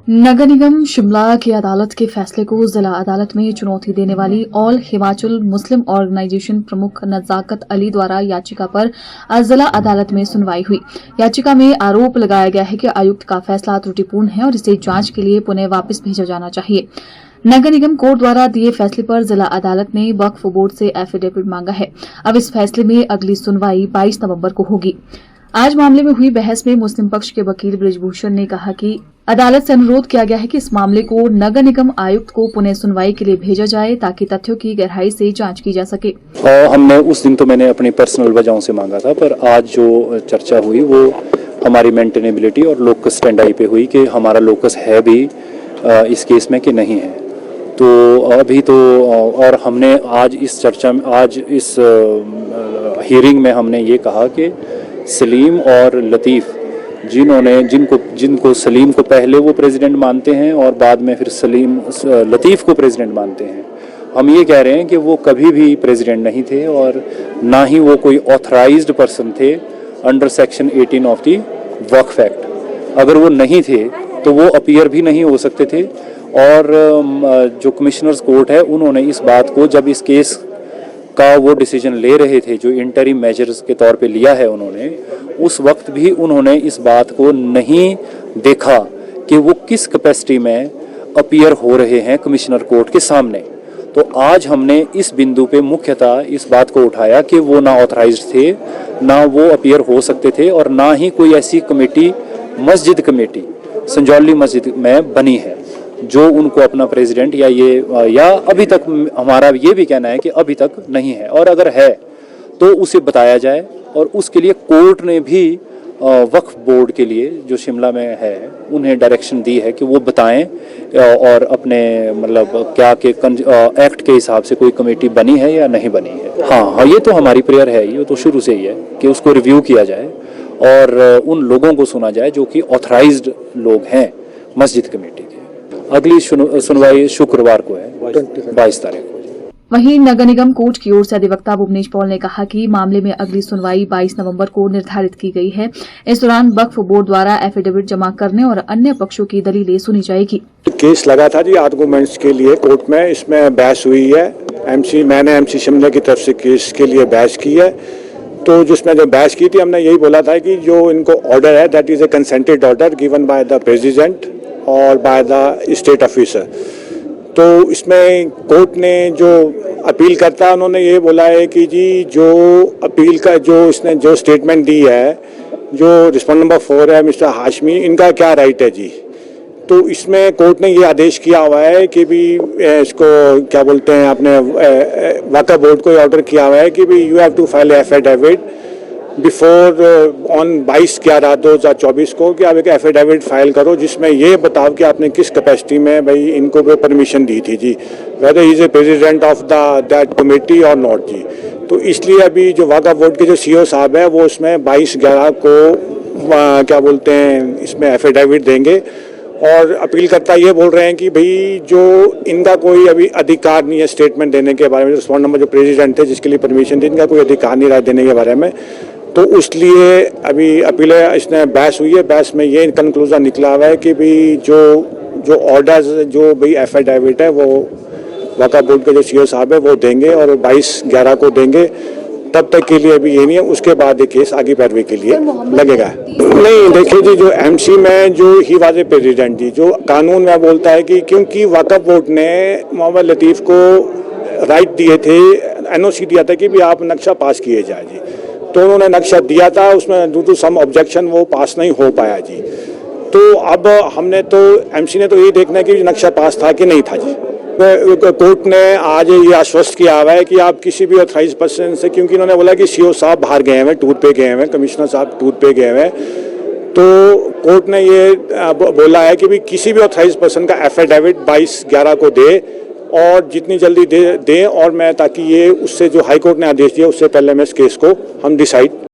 नगर निगम शिमला की अदालत के फैसले को जिला अदालत में चुनौती देने वाली ऑल हिमाचल मुस्लिम ऑर्गेनाइजेशन प्रमुख नजाकत अली द्वारा याचिका पर आज जिला अदालत में सुनवाई हुई। याचिका में आरोप लगाया गया है कि आयुक्त का फैसला त्रुटिपूर्ण है और इसे जांच के लिए पुनः वापस भेजा जाना चाहिए। नगर निगम कोर्ट द्वारा दिए फैसले पर जिला अदालत ने वक्फ बोर्ड से एफिडेविट मांगा है। अब इस फैसले में अगली सुनवाई 22 नवंबर को होगी। आज मामले में हुई बहस में मुस्लिम पक्ष के वकील बृजभूषण ने कहा कि अदालत से अनुरोध किया गया है कि इस मामले को नगर निगम आयुक्त को पुनः सुनवाई के लिए भेजा जाए ताकि तथ्यों की गहराई से जांच की जा सके। हमने उस दिन तो मैंने अपनी पर्सनल वजहों से मांगा था, पर आज जो चर्चा हुई वो हमारी मेंटेनेबिलिटी और लोकस स्टैंड आई पे हुई कि हमारा लोकस है भी इस केस में कि नहीं है। तो अभी तो और हमने आज इस चर्चा में, आज इस हियरिंग में हमने ये कहा कि सलीम और लतीफ़ जिनको सलीम को पहले वो प्रेसिडेंट मानते हैं और बाद में फिर लतीफ़ को प्रेसिडेंट मानते हैं, हम ये कह रहे हैं कि वो कभी भी प्रेसिडेंट नहीं थे और ना ही वो कोई ऑथराइज्ड पर्सन थे under section 18 of the Waqf act. अगर वो नहीं थे तो वो अपीयर भी नहीं हो सकते थे। और जो कमिश्नर्स कोर्ट है उन्होंने इस बात को, जब इस केस का वो डिसीजन ले रहे थे जो इंटरिम मेजर्स के तौर पे लिया है उन्होंने, उस वक्त भी उन्होंने इस बात को नहीं देखा कि वो किस कैपेसिटी में अपीयर हो रहे हैं कमिश्नर कोर्ट के सामने। तो आज हमने इस बिंदु पे मुख्यतः इस बात को उठाया कि वो ना ऑथराइज्ड थे, ना वो अपीयर हो सकते थे और ना ही कोई ऐसी कमेटी, मस्जिद कमेटी संजौली मस्जिद में बनी है जो उनको अपना प्रेसिडेंट या अभी तक हमारा ये भी कहना है कि अभी तक नहीं है, और अगर है तो उसे बताया जाए। और उसके लिए कोर्ट ने भी वक्फ बोर्ड के लिए जो शिमला में है उन्हें डायरेक्शन दी है कि वो बताएं और अपने मतलब क्या कि एक्ट के हिसाब से कोई कमेटी बनी है या नहीं बनी है। हाँ, ये तो हमारी प्रेयर है, ये तो शुरू से ही है कि उसको रिव्यू किया जाए और उन लोगों को सुना जाए जो कि ऑथराइज्ड लोग हैं मस्जिद कमेटी के। अगली सुनवाई शुक्रवार को है, 22 तारीख को। वहीं नगर निगम कोर्ट की ओर से अधिवक्ता भुवनेश पॉल ने कहा कि मामले में अगली सुनवाई 22 नवंबर को निर्धारित की गई है। इस दौरान वक्फ बोर्ड द्वारा एफिडेविट जमा करने और अन्य पक्षों की दलीलें सुनी जाएगी। केस लगा था जी आर्गूमेंट्स के लिए कोर्ट में, इसमें बहस हुई है। मैंने एमसी शिमला की तरफ से केस के लिए बहस की है। तो जिसमें जो बहस की थी हमने यही बोला था कि जो इनको ऑर्डर है that is a consented order given by the president और बाय द स्टेट ऑफिसर। तो इसमें कोर्ट ने जो अपील करता है उन्होंने ये बोला है कि जी जो अपील का जो इसने जो स्टेटमेंट दी है, जो रिस्पॉन्ड नंबर 4 है मिस्टर हाशमी, इनका क्या राइट है जी। तो इसमें कोर्ट ने ये आदेश किया हुआ है कि भी इसको क्या बोलते हैं, आपने वक्फ बोर्ड को ऑर्डर किया हुआ है कि भी you have to file affidavit before on 22/11/2024 को कि आप एक एफिडेविट फाइल करो जिसमें ये बताओ कि आपने किस कैपेसिटी में भाई इनको वो परमिशन दी थी जी, whether he is a president of that committee और नॉट जी। तो इसलिए अभी जो वक्फ बोर्ड के जो सीईओ साहब है वो उसमें 22/11 को क्या बोलते हैं इसमें एफिडेविट देंगे। और अपील करता ये बोल रहे हैं कि भाई जो इनका कोई अभी अधिकार नहीं है स्टेटमेंट देने के बारे में, रिस्पॉन्ड नंबर जो प्रेसिडेंट थे जिसके लिए परमिशन थी, इनका कोई अधिकार नहीं रहा देने के बारे में। तो इसलिए अभी अपील इसने बहस हुई है, बहस में ये कंक्लूजन निकला हुआ है कि भाई जो ऑर्डर्स जो भाई एफिडेविट है वो वक्फ बोर्ड के जो सीईओ साहब है वो देंगे और 22/11 को देंगे। तब तक के लिए अभी ये नहीं है, उसके बाद ये केस आगे पैरवी के लिए लगेगा। नहीं देखिए जी, जो एमसी में जो ही वाज ए प्रेसिडेंट जी, जो कानून में बोलता है कि क्योंकि वक्फ बोर्ड ने मोहम्मद लतीफ़ को राइट दिए थे, एनओसी दिया था कि भी आप नक्शा पास किए जाए जी, तो उन्होंने नक्शा दिया था, उसमें ड्यू टू सम ऑब्जेक्शन वो पास नहीं हो पाया जी। तो अब हमने तो एमसी ने तो यही देखना है कि नक्शा पास था कि नहीं था जी। कोर्ट ने आज ये आश्वस्त किया हुआ है कि आप किसी भी ऑथराइज पर्सन से, क्योंकि इन्होंने बोला कि सीईओ साहब बाहर गए हैं, टूर पे गए हैं, कमिश्नर साहब टूर पे गए हैं, तो कोर्ट ने ये बोला है कि भी किसी भी ऑथराइज पर्सन का एफिडेविट 22/11 को दे और जितनी जल्दी दे और मैं, ताकि ये उससे जो हाई कोर्ट ने आदेश दिया उससे पहले मैं इस केस को हम डिसाइड